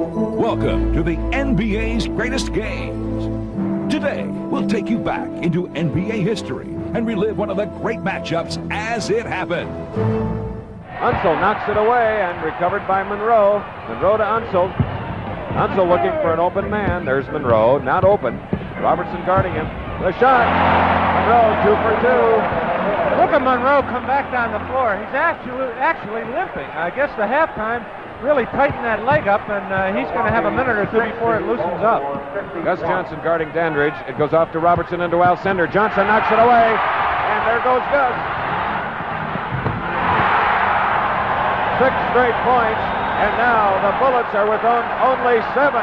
Welcome to the NBA's greatest games. Today, we'll take you back into NBA history and relive one of the great matchups as it happened. Unseld knocks it away and recovered by Monroe. Monroe to Unseld. Unseld looking for an open man. There's Monroe, not open. Robertson guarding him. The shot. Monroe, 2 for 2. Look at Monroe come back down the floor. He's actually limping. I guess the halftime really tightened that leg up, and he's going to have a minute or two before it loosens up. Gus Johnson guarding Dandridge. It goes off to Robertson into Alcindor. Johnson knocks it away, and there goes Gus. 6 straight points, and now the Bullets are within only 7.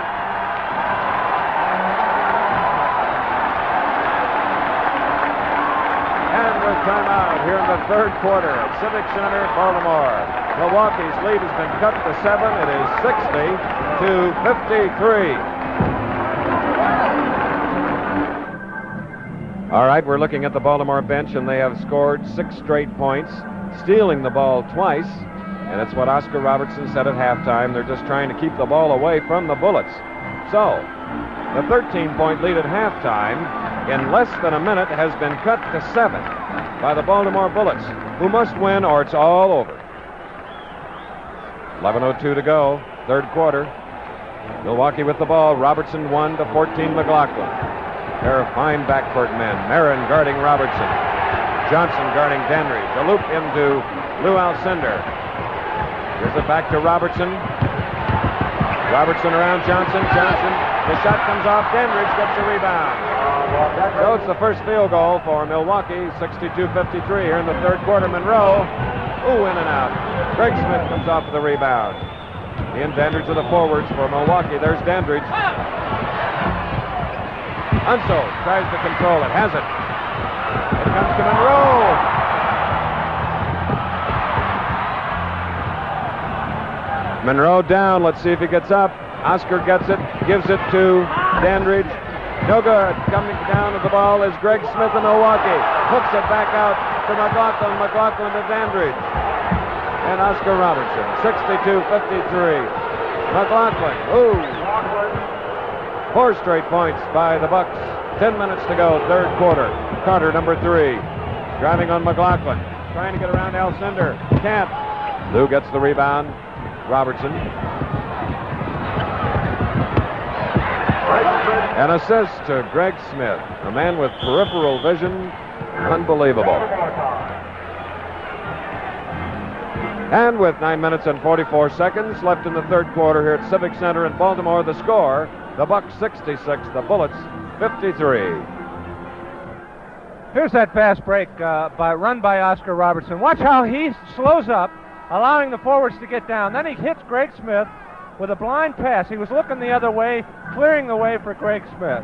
And with timeout here in the third quarter at Civic Center, Baltimore. Milwaukee's lead has been cut to 7. It is 60-53. All right, we're looking at the Baltimore bench, and they have scored 6 straight points, stealing the ball twice. And it's what Oscar Robertson said at halftime. They're just trying to keep the ball away from the Bullets. So, the 13-point lead at halftime in less than a minute has been cut to 7 by the Baltimore Bullets, who must win or it's all over. 11:02 to go, third quarter. Milwaukee with the ball. Robertson 1 to 14 McLaughlin. Pair of fine backcourt men. Marin guarding Robertson. Johnson guarding Dandridge. A loop into Lou Alcindor. Gives it back to Robertson. Robertson around Johnson. Johnson. The shot comes off. Dandridge gets the rebound. So it's the first field goal for Milwaukee. 62-53 here in the third quarter. Monroe. Ooh, in and out. Greg Smith comes off with the rebound. He and Dandridge are the forwards for Milwaukee. There's Dandridge. Unseld tries to control it. Has it. It comes to Monroe. Monroe down. Let's see if he gets up. Oscar gets it. Gives it to Dandridge. No good. Coming down with the ball is Greg Smith of Milwaukee. Hooks it back out to McLaughlin. McLaughlin to Dandridge. And Oscar Robertson. 62-53. McLaughlin. Ooh. 4 straight points by the Bucks. 10 minutes to go, third quarter. Carter, number 3. Driving on McLaughlin. Trying to get around Alcindor. Can't. Lou gets the rebound. Robertson. An assist to Greg Smith, a man with peripheral vision. Unbelievable. And with 9 minutes and 44 seconds left in the third quarter here at Civic Center in Baltimore, the score, the Bucks 66, the Bullets 53. Here's that fast break run by Oscar Robertson. Watch how he slows up, allowing the forwards to get down. Then he hits Greg Smith with a blind pass. He was looking the other way, clearing the way for Greg Smith.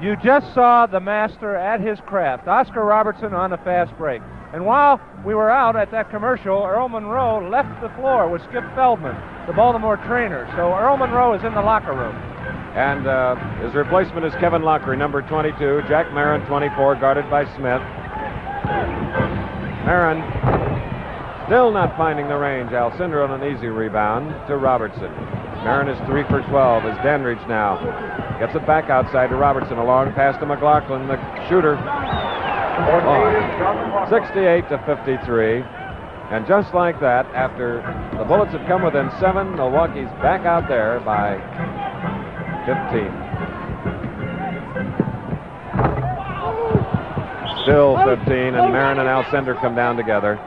You just saw the master at his craft, Oscar Robertson on a fast break. And while we were out at that commercial, Earl Monroe left the floor with Skip Feldman, the Baltimore trainer. So Earl Monroe is in the locker room. And his replacement is Kevin Lockery, number 22. Jack Marin, 24, guarded by Smith. Marin still not finding the range. Alcindor on an easy rebound to Robertson. Marin is 3 for 12 as Dandridge now gets it back outside to Robertson. A long pass to McLaughlin, the shooter. 68-53. And just like that, after the Bullets have come within 7, Milwaukee's back out there by 15. Still 15, and Marin and Alcindor come down together.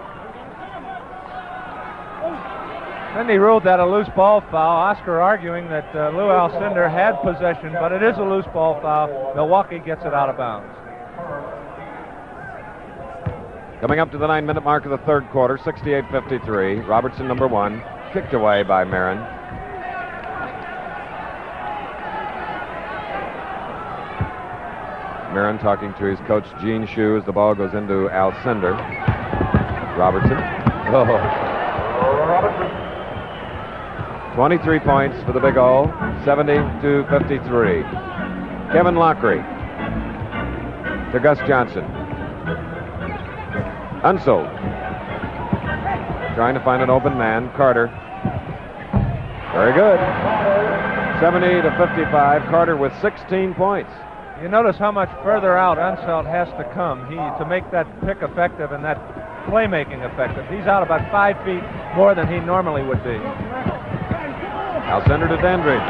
Then he ruled that a loose ball foul. Oscar arguing that Lou Alcindor had possession, but it is a loose ball foul. Milwaukee gets it out of bounds. Coming up to the 9-minute mark of the third quarter, 68-53. Robertson, number 1, kicked away by Marin. Marin talking to his coach, Gene Shue, as the ball goes into Alcindor. Robertson. 23 points for the Big O, 70-53. Kevin Lockery to Gus Johnson. Unseld. Trying to find an open man. Carter. Very good. 70-55. Carter with 16 points. You notice how much further out Unseld has to come to make that pick effective and that playmaking effective. He's out about 5 feet more than he normally would be. Alcindor to Dandridge.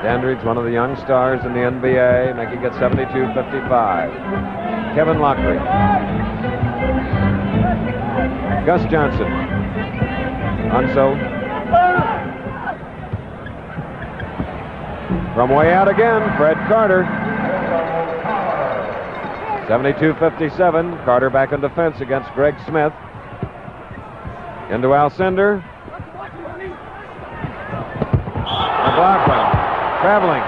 Dandridge, one of the young stars in the NBA, making it 72-55. Kevin Lockery. Gus Johnson. Unseld. From way out again, Fred Carter. 72-57. Carter back in defense against Greg Smith. Into Alcindor. McLaughlin traveling.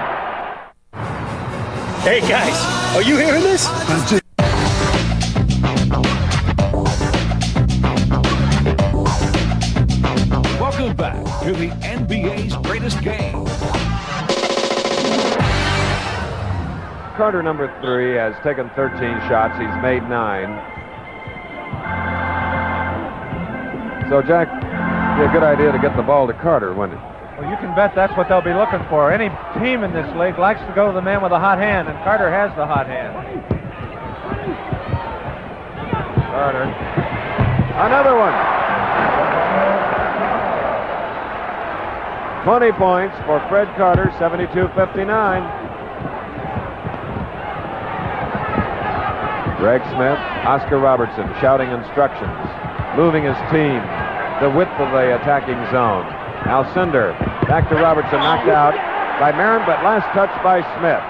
Hey guys, are you hearing this? Welcome back to the NBA's greatest game. Carter, number 3, has taken 13 shots. He's made 9. So, Jack, it'd be a good idea to get the ball to Carter, wouldn't it? Well, you can bet that's what they'll be looking for. Any team in this league likes to go to the man with a hot hand, and Carter has the hot hand. Carter. Another one. 20 points for Fred Carter, 72-59. Greg Smith, Oscar Robertson shouting instructions, moving his team the width of the attacking zone. Alcindor back to Robertson, knocked out by Marin, but last touch by Smith.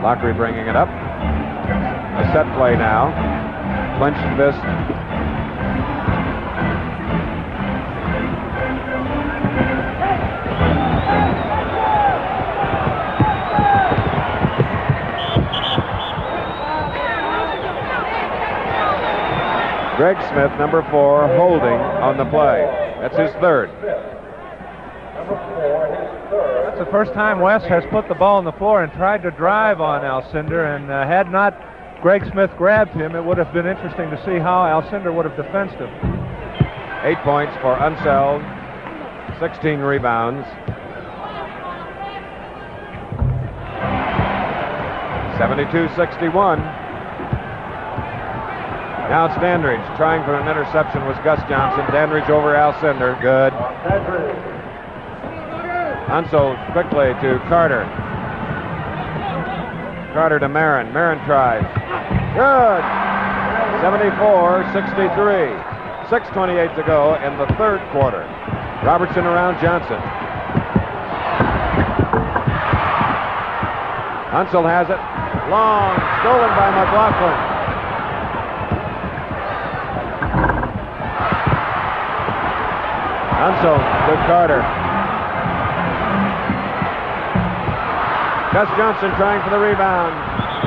Lockery bringing it up. A set play now. Clenched fist. Greg Smith, number 4, holding on the play. That's his third. That's the first time Wes has put the ball on the floor and tried to drive on Alcindor, and had not Greg Smith grabbed him, it would have been interesting to see how Alcindor would have defensed him. 8 points for Unseld, 16 rebounds. 72-61. Now it's Dandridge trying for an interception was Gus Johnson. Dandridge over Alcindor. Good. Unseld quickly to Carter. Carter to Marin. Marin tries. Good. 74-63. 6:28 to go in the third quarter. Robertson around Johnson. Unseld has it. Long. Stolen by McLaughlin. Unseld to Carter. Gus Johnson trying for the rebound.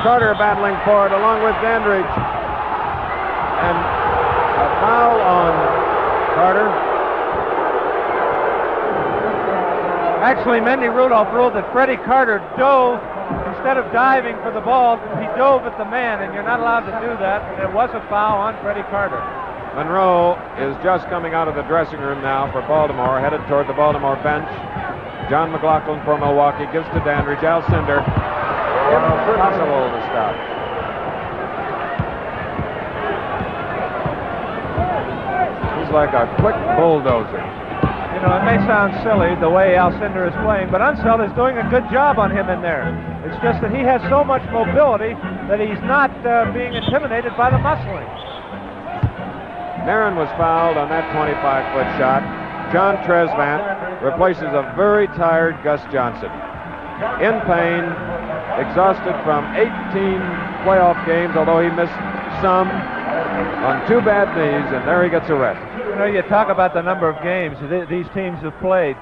Carter battling for it along with Dandridge. And a foul on Carter. Actually, Mendy Rudolph ruled that Freddie Carter dove, instead of diving for the ball, he dove at the man, and you're not allowed to do that. And it was a foul on Freddie Carter. Monroe is just coming out of the dressing room now for Baltimore, headed toward the Baltimore bench. John McLaughlin for Milwaukee gives to Dandridge. Alcindor. Impossible to stop. He's like a quick bulldozer. You know, it may sound silly the way Alcindor is playing, but Unseld is doing a good job on him in there. It's just that he has so much mobility that he's not being intimidated by the muscling. Marin was fouled on that 25-foot shot. John Tresvant replaces a very tired Gus Johnson. In pain, exhausted from 18 playoff games, although he missed some, on 2 bad knees, and there he gets a rest. You know, you talk about the number of games these teams have played.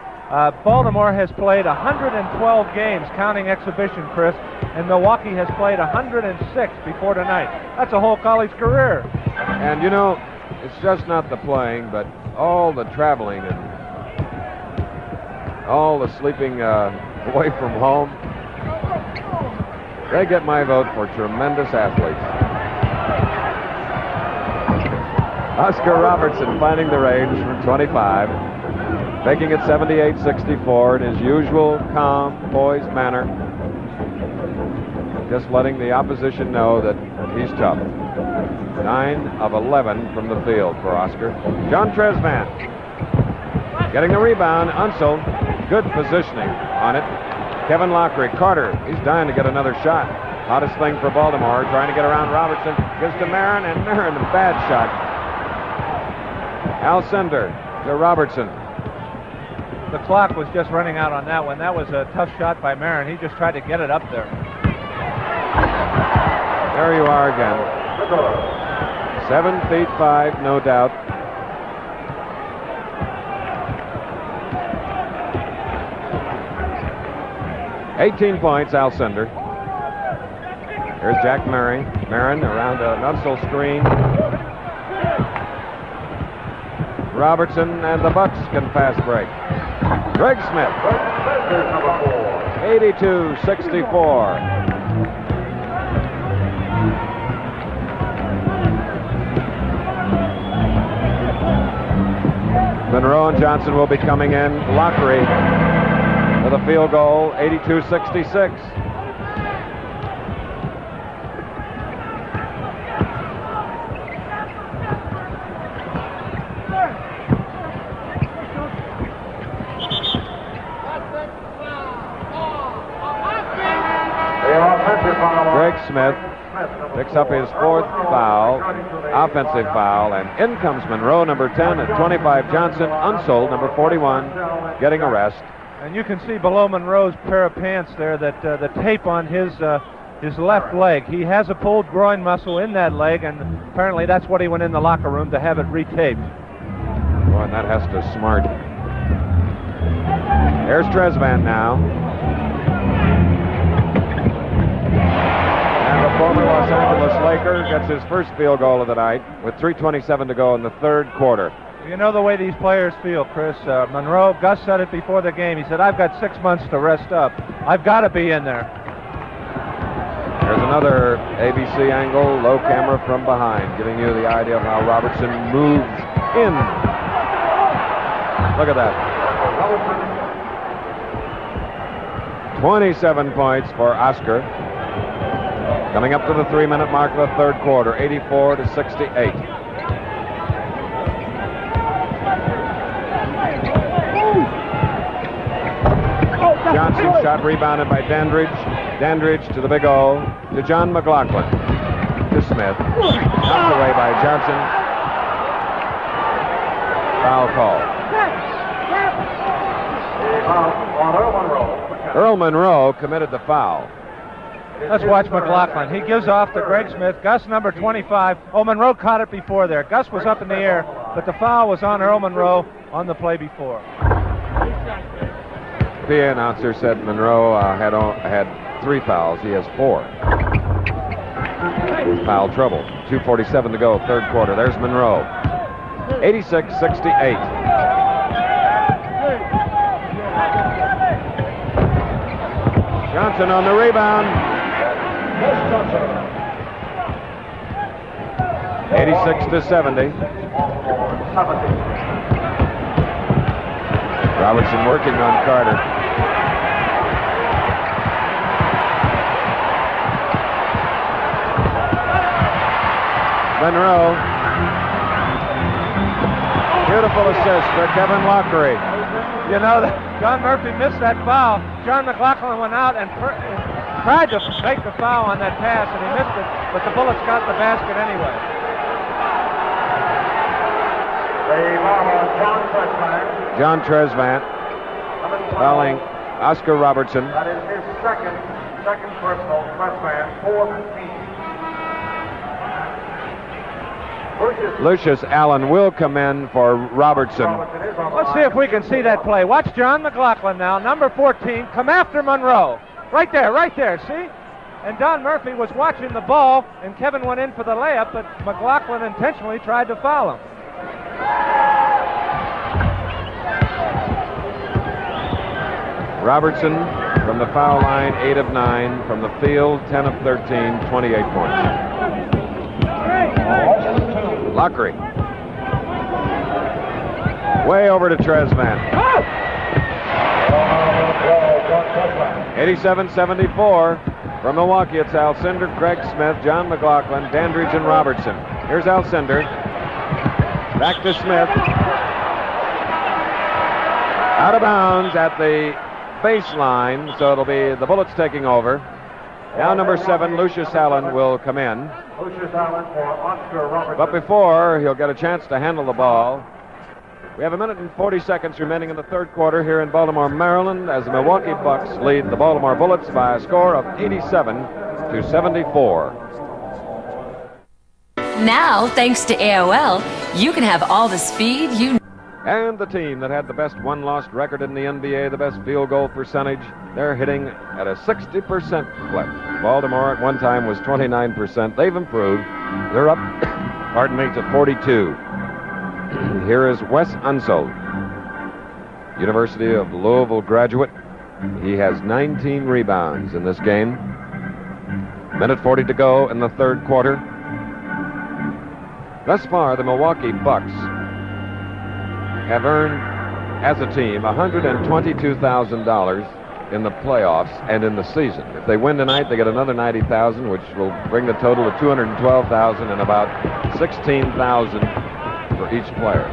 Baltimore has played 112 games, counting exhibition, Chris, and Milwaukee has played 106 before tonight. That's a whole college career. And, you know, it's just not the playing, but all the traveling and all the sleeping away from home. They get my vote for tremendous athletes. Oscar Robertson finding the range from 25, making it 78-64 in his usual calm, poised manner. Just letting the opposition know that he's tough. 9 of 11 from the field for Oscar. John Tresvant getting the rebound. Unseld. Good positioning on it. Kevin Lockery. Carter, he's dying to get another shot. Hottest thing for Baltimore, trying to get around Robertson. Gives to Marin, and Marin, a bad shot. Alcindor to Robertson. The clock was just running out on that one. That was a tough shot by Marin. He just tried to get it up there. There you are again. 7 feet 5, no doubt. $18 points, Alcindor. Here's Jack Marin. Marin around an Unseld screen. Robertson and the Bucks can fast break. Greg Smith. 82-64. Monroe and Johnson will be coming in. Lockery with a field goal, 82-66. Greg Smith picks up his 4th foul, offensive foul, and in comes Monroe, number 10, at 25 Johnson, Unseld, number 41, getting a rest. And you can see below Monroe's pair of pants there that the tape on his left leg. He has a pulled groin muscle in that leg, and apparently that's what he went in the locker room to have it retaped. Boy, and that has to smart. There's Tresvant now. The former Los Angeles Laker gets his first field goal of the night with 3:27 to go in the 3rd quarter. You know the way these players feel, Chris. Monroe, Gus said it before the game. He said, I've got 6 months to rest up. I've got to be in there. There's another ABC angle, low camera from behind, giving you the idea of how Robertson moves in. Look at that. 27 points for Oscar. Coming up to the 3-minute mark of the 3rd quarter, 84-68. Johnson shot rebounded by Dandridge. Dandridge to the big O, to John McLaughlin, to Smith. Knocked away by Johnson. Foul call. Earl Monroe committed the foul. Let's watch McLaughlin. He gives off to Greg Smith. Gus, number 25. Oh, Monroe caught it before there. Gus was up in the air, but the foul was on Earl Monroe on the play before. PA announcer said Monroe had 3 fouls. He has 4. Foul trouble. 2:47 to go, 3rd quarter. There's Monroe. 86-68. Johnson on the rebound. 86-70. Robertson working on Carter. Monroe. Beautiful assist for Kevin Lockery. You know, John Murphy missed that foul. John McLaughlin went out and tried to make the foul on that pass, and he missed it, but the Bullets got the basket anyway. John Tresvant fouling Oscar Robertson. That is his second personal. Tresvant, 4th team. Lucius Allen will come in for Robertson. Let's see if we can see that play. Watch John McLaughlin now, number 14, come after Monroe. Right there, see? And Don Murphy was watching the ball, and Kevin went in for the layup, but McLaughlin intentionally tried to foul him. Robertson from the foul line, 8 of 9. From the field, 10 of 13, 28 points. Lockery. Way over to Tresvant. 87-74. From Milwaukee, it's Alcindor, Craig Smith, John McLaughlin, Dandridge, and Robertson. Here's Alcindor. Back to Smith. Out of bounds at the baseline, so it'll be the Bullets taking over. Now number 7, Lucius Allen, will come in. Lucius Allen for Oscar Robertson. But before he'll get a chance to handle the ball, we have 1 minute and 40 seconds remaining in the third quarter here in Baltimore, Maryland, as the Milwaukee Bucks lead the Baltimore Bullets by a score of 87-74. Now, thanks to AOL, you can have all the speed you need. And the team that had the best one-loss record in the NBA, the best field goal percentage, they're hitting at a 60% clip. Baltimore at one time was 29%. They've improved. They're up, to 42. Here is Wes Unseld, University of Louisville graduate. He has 19 rebounds in this game. 1:40 to go in the third quarter. Thus far, the Milwaukee Bucks have earned, as a team, $122,000 in the playoffs and in the season. If they win tonight, they get another $90,000, which will bring the total to $212,000 and about $16,000 for each player.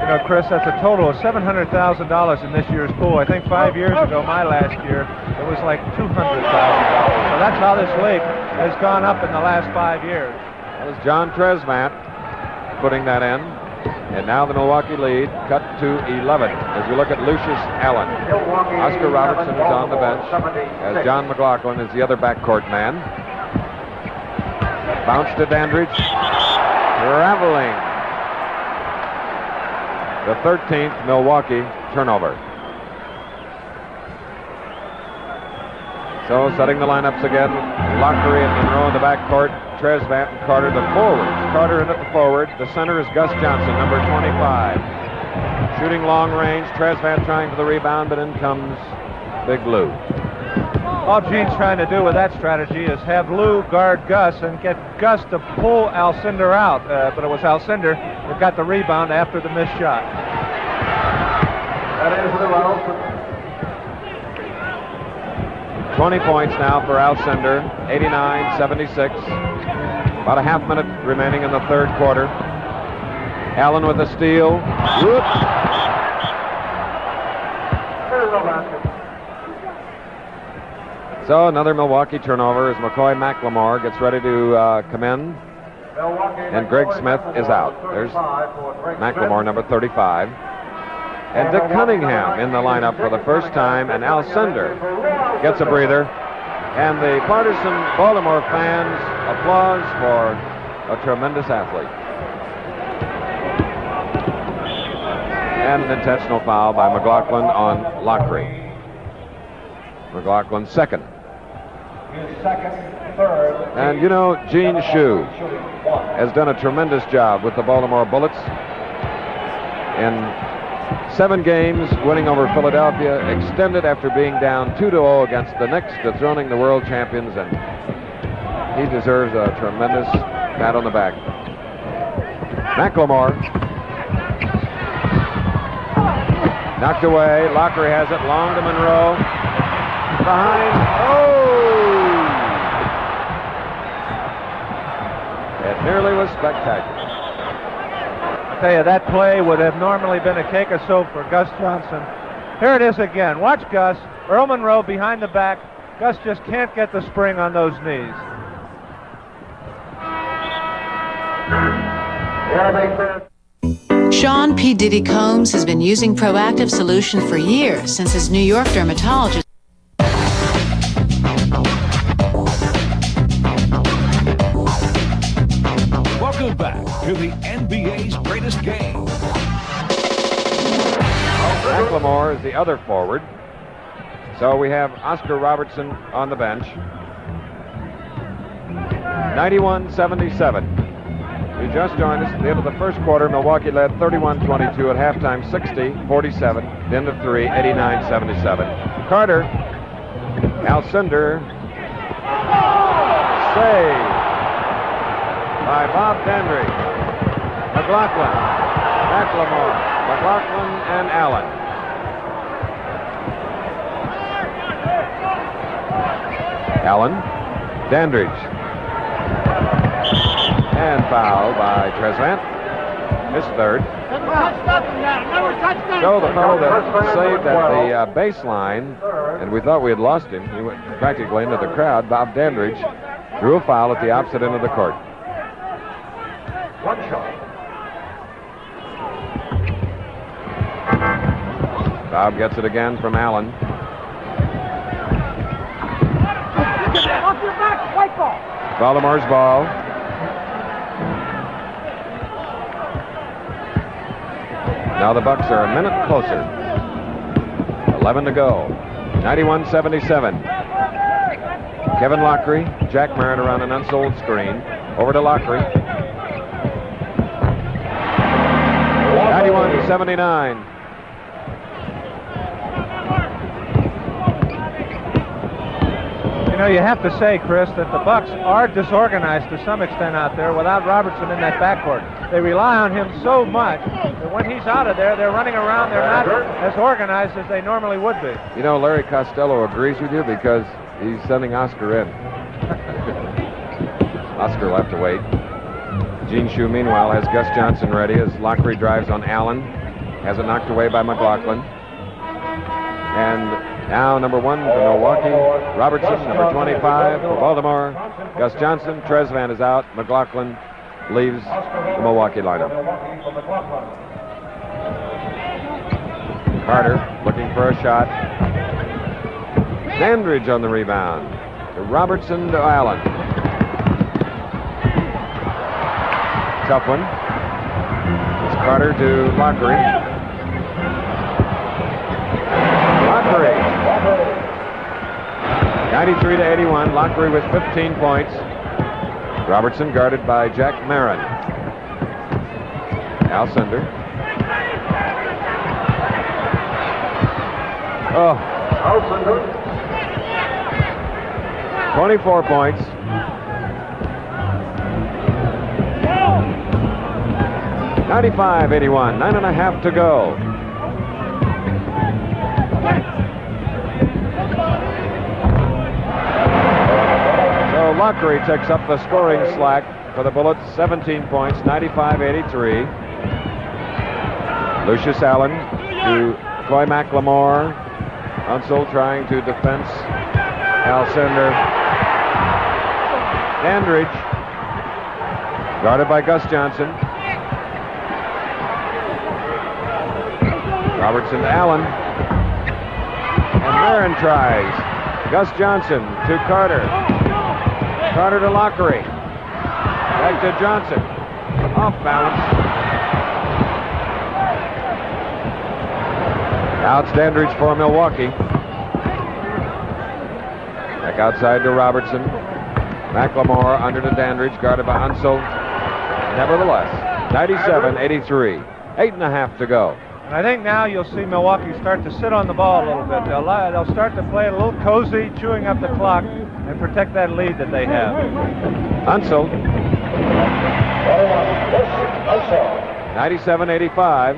You know, Chris, that's a total of $700,000 in this year's pool. I think 5 years ago, my last year, it was like $200,000. So that's how this league has gone up in the last 5 years. That was John Tresvant putting that in. And now the Milwaukee lead cut to 11 as we look at Lucius Allen. Oscar Robertson is on the bench as John McLaughlin is the other backcourt man. Bounce to Dandridge. Traveling. The 13th Milwaukee turnover. So setting the lineups again. Lockery and Monroe in the backcourt. Tresvant and Carter the forwards. Carter in at the forward. The center is Gus Johnson, number 25. Shooting long range. Tresvant trying for the rebound, but in comes Big Lou. All Gene's trying to do with that strategy is have Lou guard Gus and get Gus to pull Alcindor out. But it was Alcindor that got the rebound after the missed shot. That is the round. 20 points now for Alcindor, 89-76. About a half minute remaining in the third quarter. Allen with a steal. Whoop. So another Milwaukee turnover as McCoy McLemore gets ready to come in. And Greg Smith is out. There's McLemore, number 35. And Dick Cunningham in the lineup for the first time, and Alcindor gets a breather. And the partisan Baltimore fans applause for a tremendous athlete. And an intentional foul by McLaughlin on Lockery. McLaughlin's second. And you know, Gene Shue has done a tremendous job with the Baltimore Bullets. In 7 games, winning over Philadelphia, extended after being down 2-0 against the Knicks, dethroning the world champions, and he deserves a tremendous pat on the back. McLemore knocked away. Lockery has it, long to Monroe. Behind. Oh! It nearly was spectacular. I tell you, that play would have normally been a cake of soap for Gus Johnson. Here it is again. Watch Gus. Earl Monroe behind the back. Gus just can't get the spring on those knees. Sean P. Diddy Combs has been using Proactive Solution for years since his New York dermatologist. Welcome back to the NBA's greatest game. McLemore is the other forward. So we have Oscar Robertson on the bench. 91-77. You just joined us at the end of the first quarter. Milwaukee led 31-22 at halftime, 60-47. At the end of 3, 89-77. Carter, Alcindor, saved by Bob Dandridge. McLaughlin, McLemore, McLaughlin, and Allen. Allen, Dandridge. And foul by Tresvant. His third. Joe, the fellow that saved at the baseline, and we thought we had lost him. He went practically into the crowd. Bob Dandridge drew a foul at the opposite end of the court. One shot. Bob gets it again from Allen. Off your back, white ball. Baltimore's ball. Now the Bucks are a minute closer. 11 to go. 91-77. Kevin Lockery, Jack Merritt around an unsold screen. Over to Lockery. 91-79. You know, you have to say, Chris, that the Bucks are disorganized to some extent out there without Robertson in that backcourt. They rely on him so much that when he's out of there, they're running around. They're not as organized as they normally would be. You know, Larry Costello agrees with you because he's sending Oscar in. Oscar will have to wait. Gene Shue, meanwhile, has Gus Johnson ready as Lockery drives on Allen. Has it knocked away by McLaughlin. And now number 1 for Milwaukee, Robertson. Number 25 for Baltimore, Gus Johnson. Tresvant is out. McLaughlin leaves the Milwaukee lineup. Carter looking for a shot. Dandridge on the rebound. To Robertson to Allen. Tough one. It's Carter to Lockery. Lockery. 93-81. Lockery with 15 points. Robertson guarded by Jack Marin. Alcindor. Oh. Alcindor. 24 points. (95-81). 9.5 to go. So Lockery takes up the scoring slack for the Bullets. 17 points. 95-83. Lucius Allen to Troy McLemore. Unseld trying to defense Alcindor. Dandridge guarded by Gus Johnson. Robertson to Allen. And Marin tries. Gus Johnson to Carter. Carter to Lockery. Back to Johnson. Off balance. Now it's Dandridge for Milwaukee. Back outside to Robertson. McLemore under to Dandridge, guarded by Unseld. Nevertheless, 97-83. 8.5 to go. And I think now you'll see Milwaukee start to sit on the ball a little bit. They'll start to play a little cozy, chewing up the clock, and protect that lead that they have. Unseld. 97-85.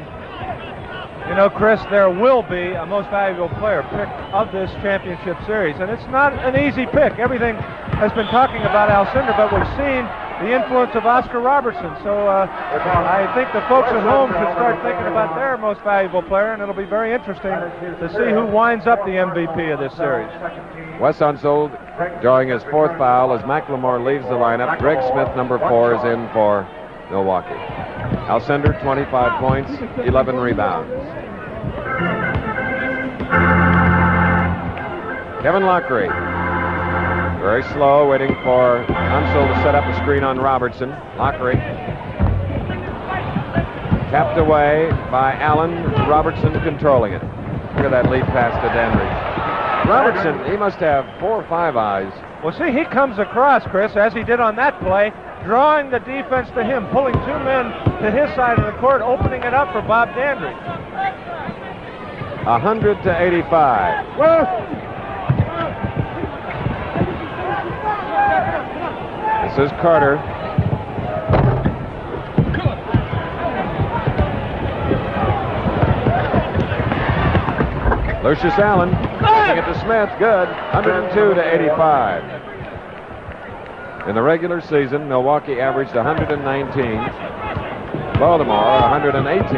You know, Chris, there will be a most valuable player pick of this championship series, and it's not an easy pick. Everything has been talking about Alcindor, but we've seen the influence of Oscar Robertson. So I think the folks at home should start thinking about their most valuable player, and it'll be very interesting to see who winds up the MVP of this series. Wes Unseld drawing his 4th foul as McLemore leaves the lineup. Greg Smith, number 4, is in for Milwaukee. Alcindor, 25 points, 11 rebounds. Kevin Lockery, very slow, waiting for Unseld to set up a screen on Robertson. Lockery tapped away by Allen. Robertson controlling it. Look at that lead pass to Dandridge. Robertson, he must have 4 or 5 eyes. Well, see, he comes across, Chris, as he did on that play, drawing the defense to him, pulling 2 men to his side of the court, opening it up for Bob Dandridge. 100-85. This is Carter. Lucius Allen giving it to Smith. Good. 102-85. In the regular season, Milwaukee averaged 119. Baltimore 118.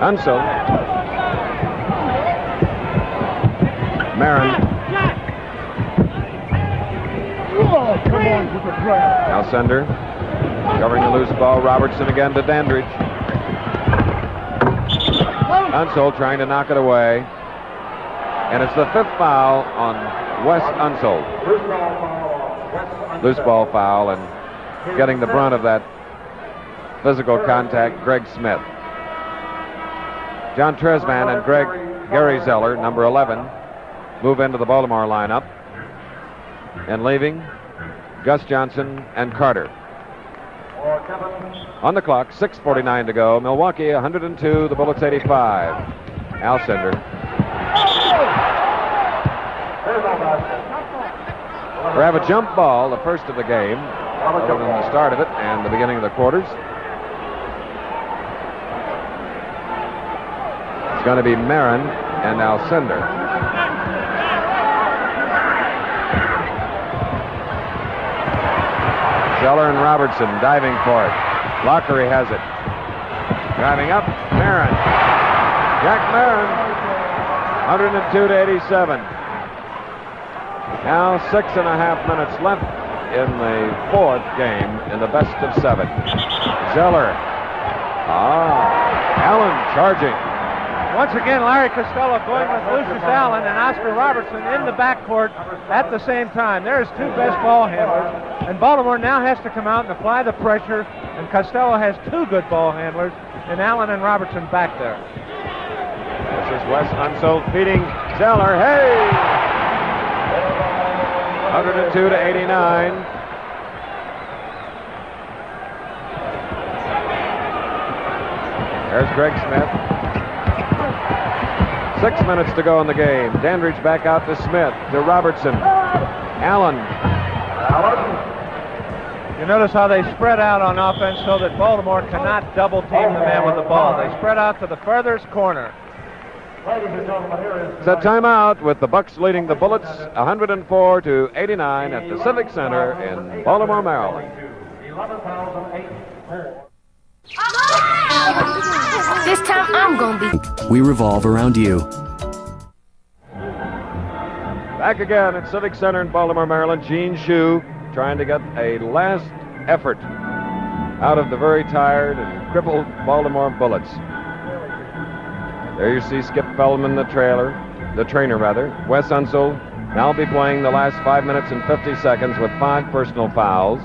Unseld. Marin. Alcindor covering the loose ball. Robertson again to Dandridge. Unseld trying to knock it away. And it's the 5th foul on Wes Unseld. Loose ball foul, and getting the brunt of that physical contact, Greg Smith. John Tresman and Gary Zeller, number 11, move into the Baltimore lineup. And leaving, Gus Johnson and Carter. On the clock, 6:49 to go. Milwaukee 102, the Bullets 85. Alcindor. We have a jump ball, the first of the game, other than the start of it and the beginning of the quarters. It's going to be Marin and Alcindor. Zeller and Robertson diving for it. Lockery has it. Driving up, Marin. Jack Marin, 102-87. Now 6.5 minutes left in the 4th game in the best of 7. Zeller. Allen charging. Once again, Larry Costello going with Lucius Allen and Oscar Robertson in the backcourt at the same time. There's 2 best ball handlers, and Baltimore now has to come out and apply the pressure, and Costello has 2 good ball handlers, and Allen and Robertson back there. This is Wes Unseld feeding Zeller. Hey! 102-89. There's Greg Smith. 6 minutes to go in the game. Dandridge back out to Smith, to Robertson. Allen. You notice how they spread out on offense so that Baltimore cannot double team the man with the ball. They spread out to the furthest corner. It's a timeout with the Bucks leading the Bullets 104-89 at the Civic Center in Baltimore, Maryland. This time I'm gonna be. We revolve around you. Back again at Civic Center in Baltimore, Maryland. Gene Shue trying to get a last effort out of the very tired and crippled Baltimore Bullets. There you see Skip Feldman, the trainer. Wes Unseld now be playing the last 5 minutes and 50 seconds with 5 personal fouls.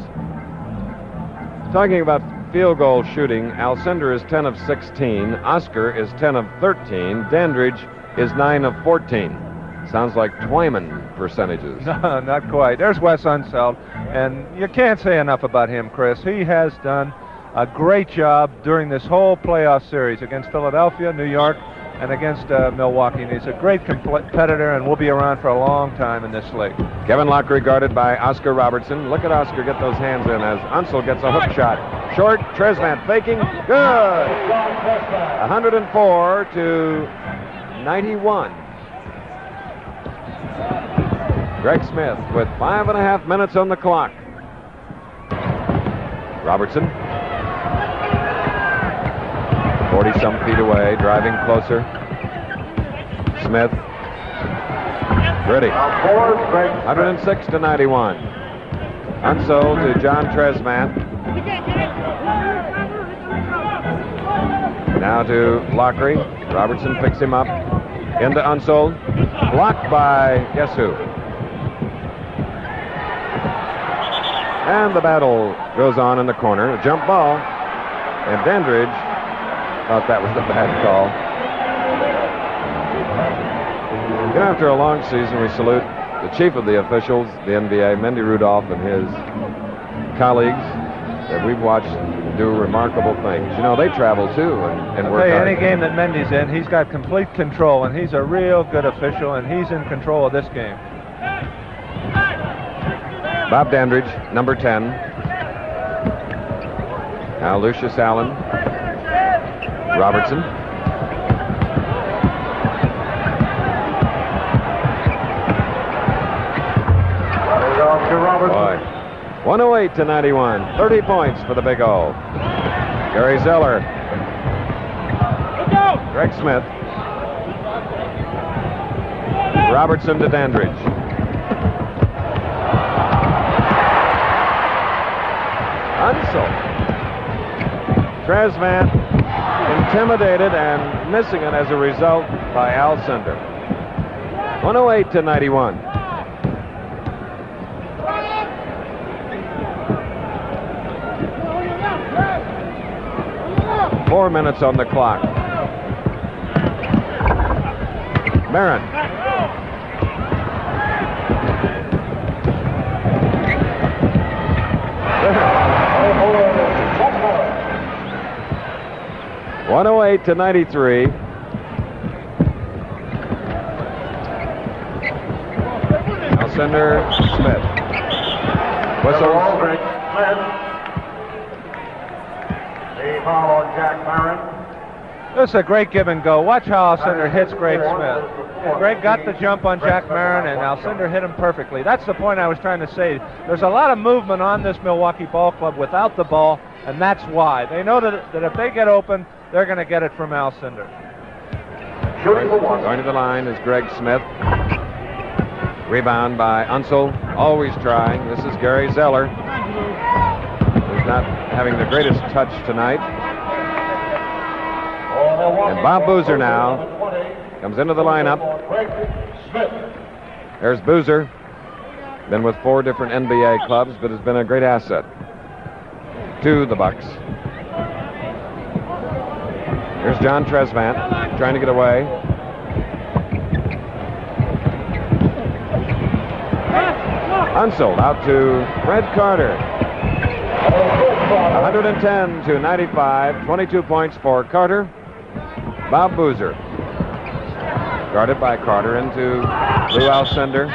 Talking about field goal shooting, Alcindor is 10 of 16. Oscar is 10 of 13. Dandridge is 9 of 14. Sounds like Twyman percentages. No, not quite. There's Wes Unseld, and you can't say enough about him, Chris. He has done a great job during this whole playoff series against Philadelphia, New York, and against Milwaukee. And he's a great competitor and will be around for a long time in this league. Kevin Lockery guarded by Oscar Robertson. Look at Oscar get those hands in as Unseld gets a hook shot. Short, Tresman faking. Good! 104-91. Greg Smith with 5.5 minutes on the clock. Robertson. 40-some feet away, driving closer. Smith. Ready. 106-91. Unseld to John Tresman. Now to Lockery. Robertson picks him up. Into Unseld. Blocked by guess who? And the battle goes on in the corner. A jump ball. And Dandridge thought that was a bad call. You know, after a long season, we salute the chief of the officials, the NBA, Mendy Rudolph, and his colleagues that we've watched do remarkable things. You know, they travel too and work hard. Any game that Mendy's in, he's got complete control, and he's a real good official, and he's in control of this game. Bob Dandridge, number 10. Now Lucius Allen. Robertson. Boy. 108 to 91. 30 points for the Big O. Gary Zeller. Greg Smith. Robertson to Dandridge. Unsel. Tresvant intimidated and missing it as a result by Alcindor. 108 to 91. Four minutes on the clock. Marin. .108 to 93. Alcindor, Smith. Whistles. The foul on Jack Marin. This is a great give and go. Watch how Alcindor hits Greg Smith. Greg got the jump on Jack Marin, and Alcindor hit him perfectly. That's the point I was trying to say. There's a lot of movement on this Milwaukee ball club without the ball, and that's why. They know that if they get open, they're going to get it from Alcindor. Going to the line is Greg Smith. Rebound by Unsel. Always trying. This is Gary Zeller, who's not having the greatest touch tonight. And Bob Boozer now comes into the lineup. There's Boozer. Been with 4 different NBA clubs, but has been a great asset to the Bucks. Here's John Tresvant trying to get away. Unseld out to Fred Carter. 110 to 95. 22 points for Carter. Bob Boozer. Guarded by Carter into Lou Alcindor.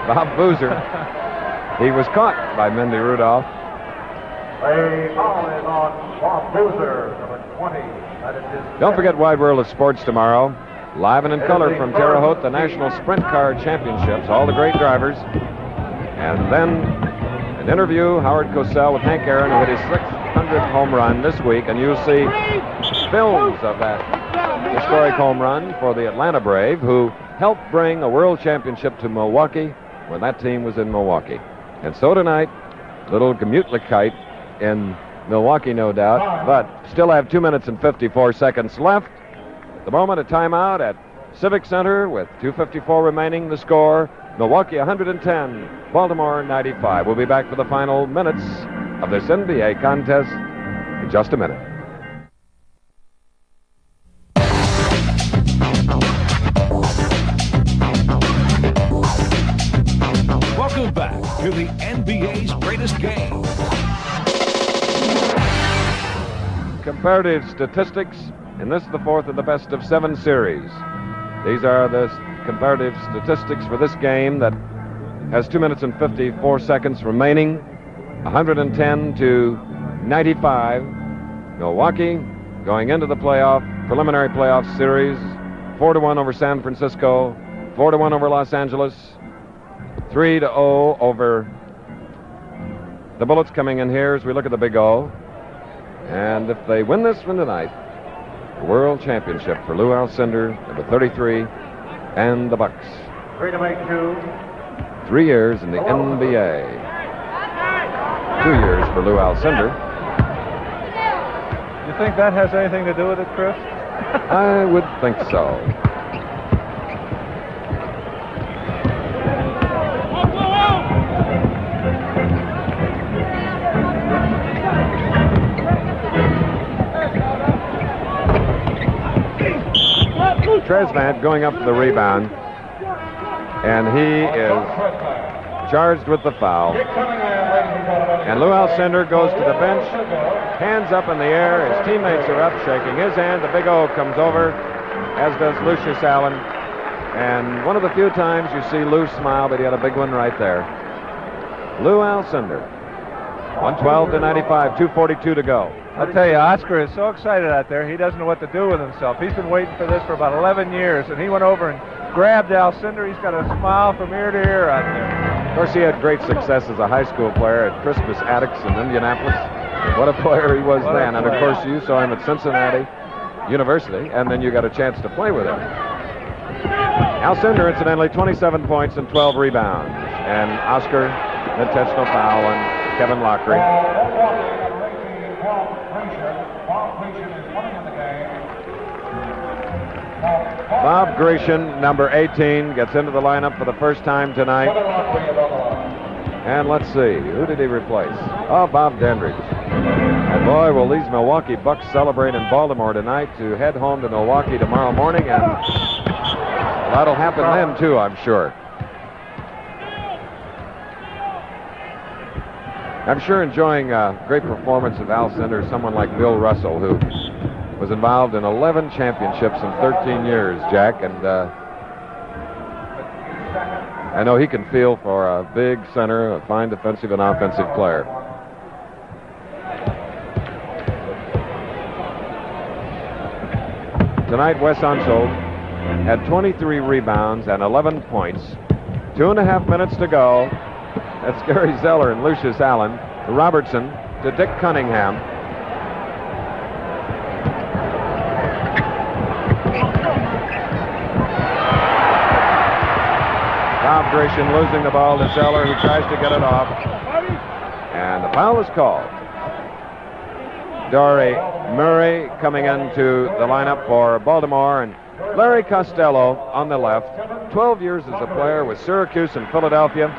Bob Boozer. He was caught by Mendy Rudolph. A foul is on Bob Boozer, number 20. That is his Don't forget Wide World of Sports tomorrow. Live and in color from Terre Haute, the National Sprint Car Championships. All the great drivers. And then an interview, Howard Cosell with Hank Aaron, who hit his 600th home run this week. And you'll see films of that historic home run for the Atlanta Brave, who helped bring a world championship to Milwaukee when that team was in Milwaukee. And so tonight, little Gemütlichkeit in Milwaukee, no doubt, but still have 2 minutes and 54 seconds left. At the moment, a timeout at Civic Center with 2:54 remaining. The score, Milwaukee 110, Baltimore 95. We'll be back for the final minutes of this NBA contest in just a minute. Welcome back to the NBA's greatest game. Comparative statistics, and this is the 4th of the best of 7 series. These are the comparative statistics for this game that has 2 minutes and 54 seconds remaining. 110 to 95. Milwaukee going into the preliminary playoff series, 4-1 over San Francisco, 4-1 over Los Angeles, 3-0 over the Bullets coming in here as we look at the Big O. And if they win this one tonight, the World Championship for Lou Alcindor, number 33, and the Bucks. 3 to make 2. 3 years in the NBA. 2 years for Lou Alcindor. You think that has anything to do with it, Chris? I would think so. Tresvant going up for the rebound. And he is charged with the foul. And Lou Alcindor goes to the bench, hands up in the air. His teammates are up, shaking his hand. The Big O comes over, as does Lucius Allen. And one of the few times you see Lou smile, but he had a big one right there. Lou Alcindor, 112-95, 2:42 to go. I'll tell you, Oscar is so excited out there, he doesn't know what to do with himself. He's been waiting for this for about 11 years, and he went over and grabbed Alcindor. He's got a smile from ear to ear out there. Of course, he had great success as a high school player at Crispus Attucks in Indianapolis. What a player he was then. And, of course, you saw him at Cincinnati University, and then you got a chance to play with him. Alcindor, incidentally, 27 points and 12 rebounds. And Oscar, an intentional foul on Kevin Lockery. Bob Grecian, number 18, gets into the lineup for the first time tonight. And let's see, who did he replace? Oh, Bob Dandridge. And boy, will these Milwaukee Bucks celebrate in Baltimore tonight to head home to Milwaukee tomorrow morning, and that'll happen then too, I'm sure. I'm sure enjoying a great performance of Alcindor, someone like Bill Russell, who was involved in 11 championships in 13 years, Jack, and I know he can feel for a big center, a fine defensive and offensive player. Tonight, Wes Unseld had 23 rebounds and 11 points. 2.5 minutes to go. That's Gary Zeller and Lucius Allen to Robertson to Dick Cunningham. Bob Grecian losing the ball to Zeller, who tries to get it off. And the foul is called. Dory Murray coming into the lineup for Baltimore, and Larry Costello on the left. 12 years as a player with Syracuse and Philadelphia.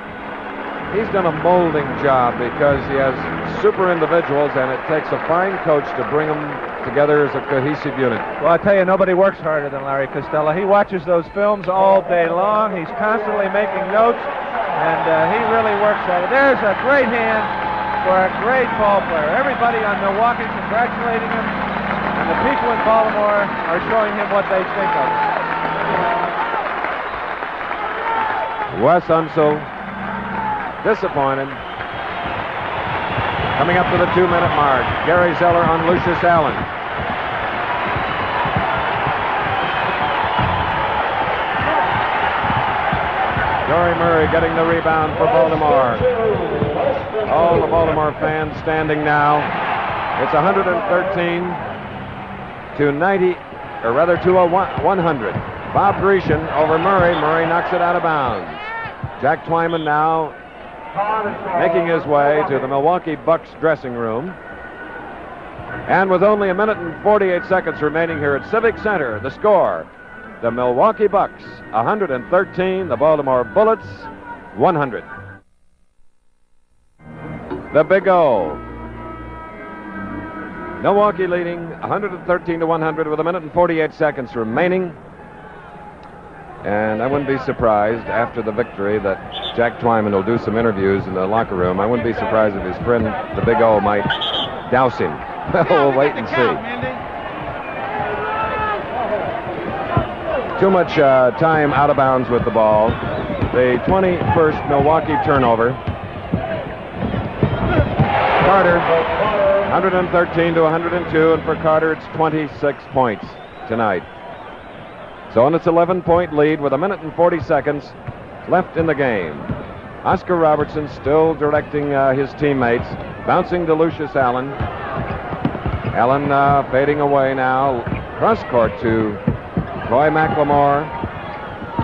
He's done a molding job because he has super individuals, and it takes a fine coach to bring them together as a cohesive unit. Well, I tell you, nobody works harder than Larry Costello. He watches those films all day long. He's constantly making notes, and he really works at it. There's a great hand for a great ball player. Everybody on Milwaukee congratulating him, and the people in Baltimore are showing him what they think of him. Wes Unseld, disappointed. Coming up to the 2-minute mark, Gary Zeller on Lucius Allen. Dory Murray getting the rebound for Baltimore. All the Baltimore fans standing now. It's 113 to 90, or rather to a 100. Bob Grecian over Murray. Murray knocks it out of bounds. Jack Twyman now making his way to the Milwaukee Bucks dressing room. And with only 1 minute and 48 seconds remaining here at Civic Center, the score, the Milwaukee Bucks 113, the Baltimore Bullets 100. The Big O. Milwaukee leading 113 to 100 with 1 minute and 48 seconds remaining. And I wouldn't be surprised after the victory that Jack Twyman will do some interviews in the locker room. I wouldn't be surprised if his friend, the Big O, might douse him. We'll wait and see. Too much time out of bounds with the ball. The 21st Milwaukee turnover. Carter, 113 to 102, and for Carter it's 26 points tonight. So on its 11-point lead with 1 minute and 40 seconds left in the game. Oscar Robertson still directing his teammates, bouncing to Lucius Allen. Allen fading away now. Cross court to Roy McLemore.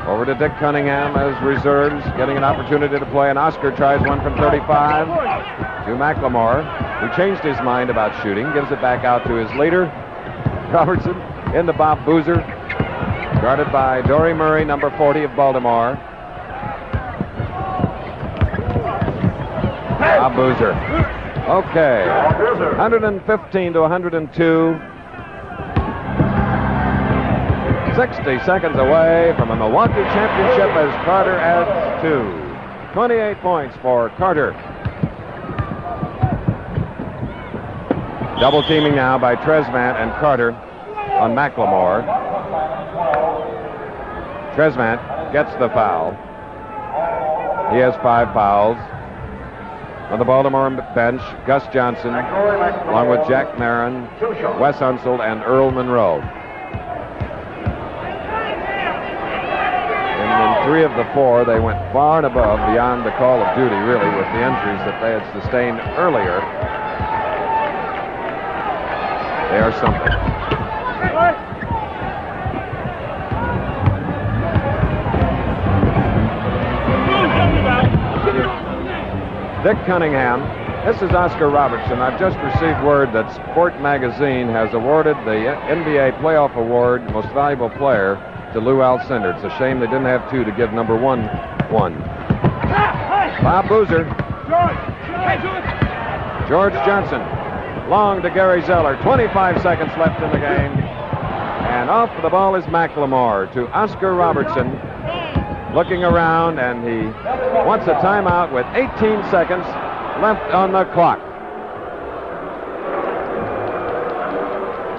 Over to Dick Cunningham as reserves, getting an opportunity to play, and Oscar tries one from 35 to McLemore, who changed his mind about shooting, gives it back out to his leader, Robertson, into Bob Boozer, guarded by Dory Murray, number 40 of Baltimore. Bob Boozer. Okay, 115 to 102. 60 seconds away from a Milwaukee championship as Carter adds 2. 28 points for Carter. Double teaming now by Tresvant and Carter on McLemore. Tresvant gets the foul. He has 5 fouls. On the Baltimore bench, Gus Johnson, along with Jack Marin, Wes Unseld, and Earl Monroe. In 3 of the 4, they went far and above, beyond the call of duty, really, with the injuries that they had sustained earlier. They are something. Dick Cunningham. This is Oscar Robertson. I've just received word that Sport Magazine has awarded the NBA Playoff Award Most Valuable Player to Lou Alcindor. It's a shame they didn't have 2 to give number 1 one. Bob Boozer. George Johnson. Long to Gary Zeller. 25 seconds left in the game. And off the ball is McLemore to Oscar Robertson. Looking around, and he wants a timeout with 18 seconds left on the clock.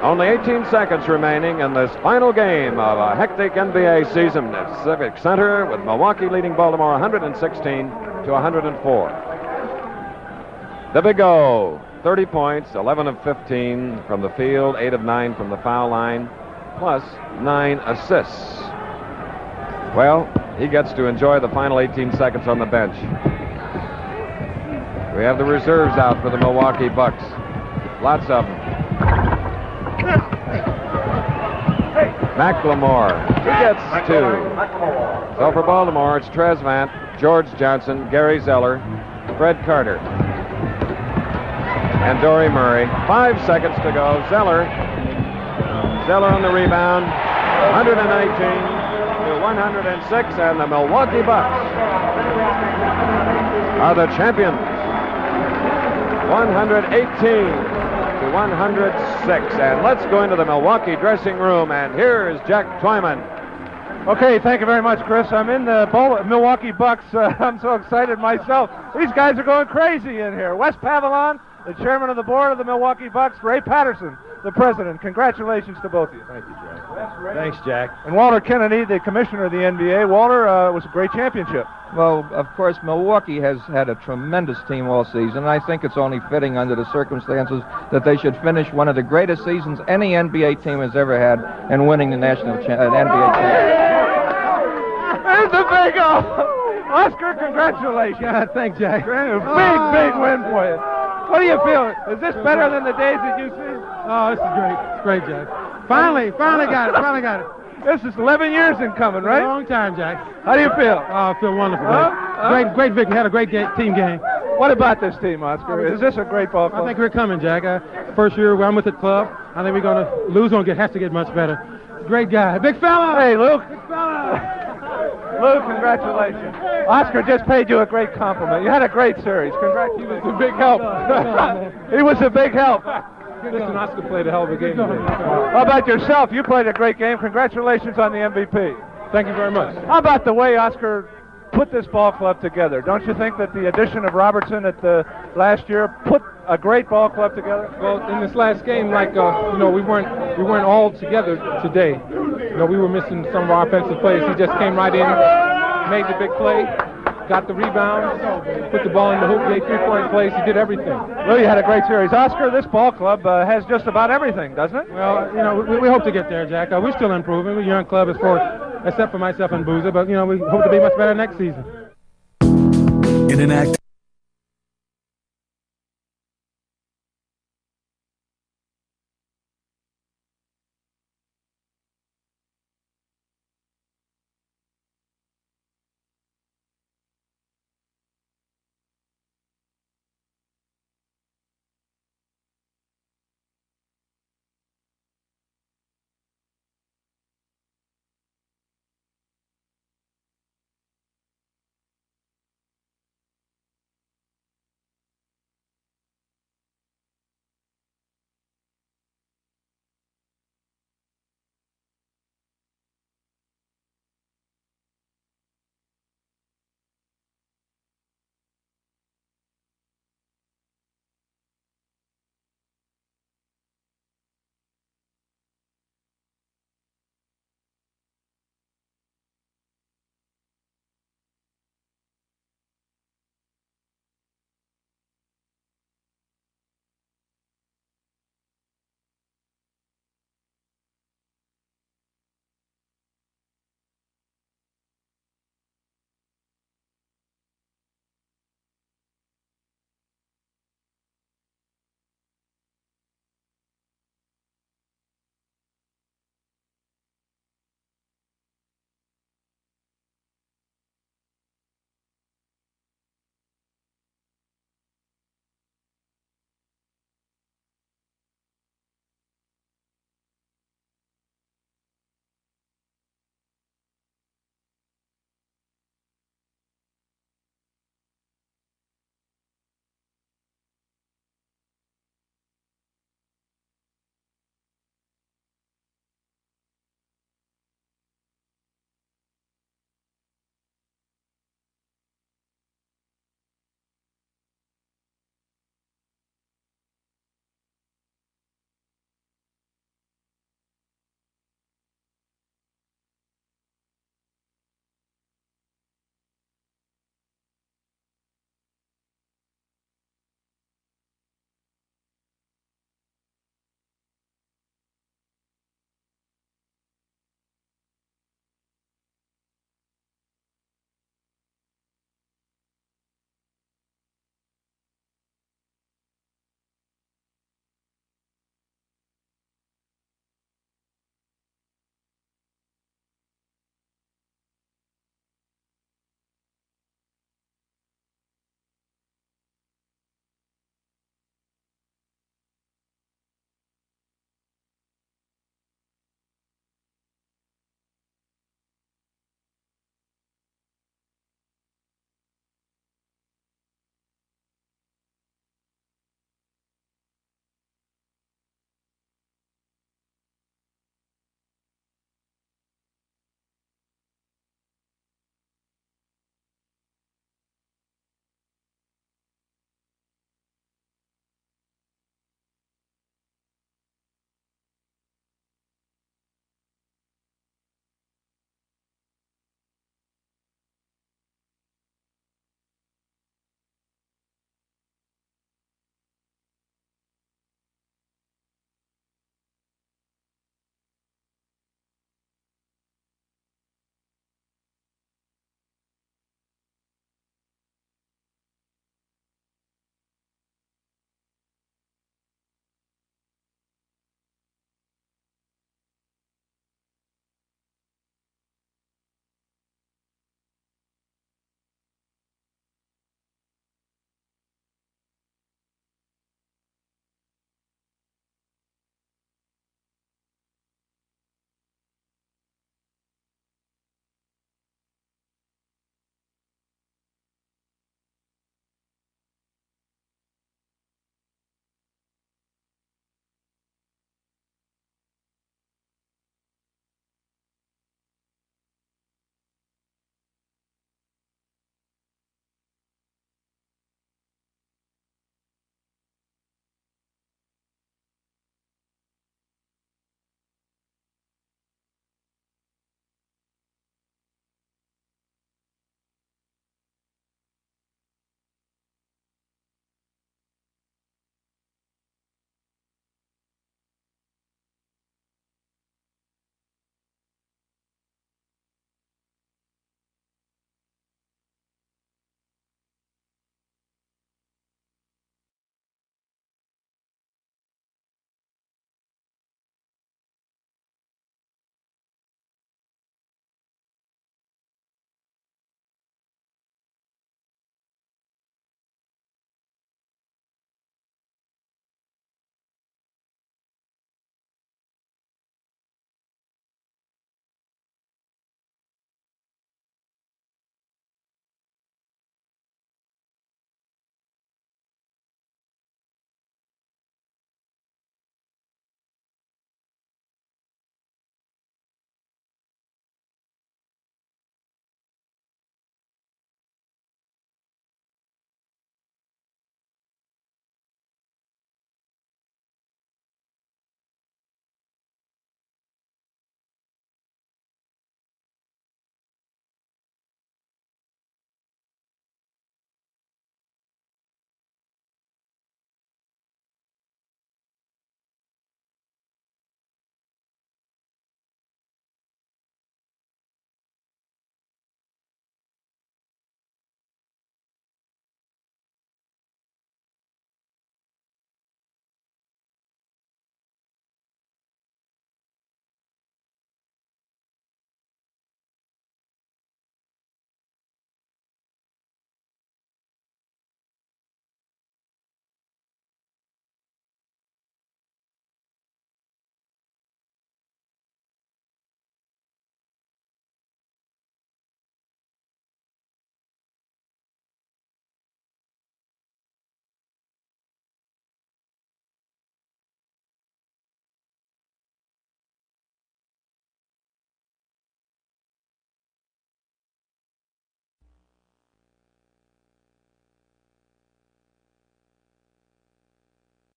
Only 18 seconds remaining in this final game of a hectic NBA season at Civic Center, with Milwaukee leading Baltimore 116 to 104. The Big O, 30 points, 11 of 15 from the field, 8 of 9 from the foul line, plus 9 assists. Well, he gets to enjoy the final 18 seconds on the bench. We have the reserves out for the Milwaukee Bucks. Lots of them. McLemore, he gets 2. So for Baltimore, it's Tresvant, George Johnson, Gary Zeller, Fred Carter, and Dory Murray. 5 seconds to go. Zeller on the rebound. 119 to 106, and the Milwaukee Bucks are the champions. 118 to 106. And let's go into the Milwaukee dressing room, and here is Jack Twyman. Okay, thank you very much, Chris. I'm in the Milwaukee Bucks. I'm so excited myself. These guys are going crazy in here. Wes Pavillon, the chairman of the board of the Milwaukee Bucks, Ray Patterson, the president. Congratulations to both of you. Thank you, Jack. Thanks, Jack. And Walter Kennedy, the commissioner of the NBA. Walter, it was a great championship. Well, of course, Milwaukee has had a tremendous team all season, and I think it's only fitting under the circumstances that they should finish one of the greatest seasons any NBA team has ever had in winning the NBA championship. There's the Big O! Oscar, congratulations. Yeah, thanks, Jack. Big win for you. What do you feel? Is this better than the days that you've seen? Oh, this is great. It's great, Jack. Finally got it. This is 11 years in coming, right? A long time, Jack. How do you feel? Oh, I feel wonderful, Great victory. Had a great team game. What about this team, Oscar? Is this a great ball club? I think we're coming, Jack. First year I'm with the club. I think we're going to lose. Has to get much better. Great guy. Big fella. Hey, Luke. Big fella. Luke, congratulations. Oscar just paid you a great compliment. You had a great series. Congratulations. He was a big help. He was a big help. Listen, Oscar played a hell of a game today. How about yourself? You played a great game. Congratulations on the MVP. Thank you very much. How about the way Oscar put this ball club together? Don't you think that the addition of Robertson at the last year put a great ball club together? Well, in this last game, we weren't all together today. We were missing some of our offensive plays. He just came right in, made the big play, got the rebound, put the ball in the hoop, made 3-point plays. He did everything. Well, you had a great series. Oscar, this ball club has just about everything, doesn't it? Well, we hope to get there, Jack. We're still improving. We're a young club except for myself and Boozer, but, we hope to be much better next season. In an act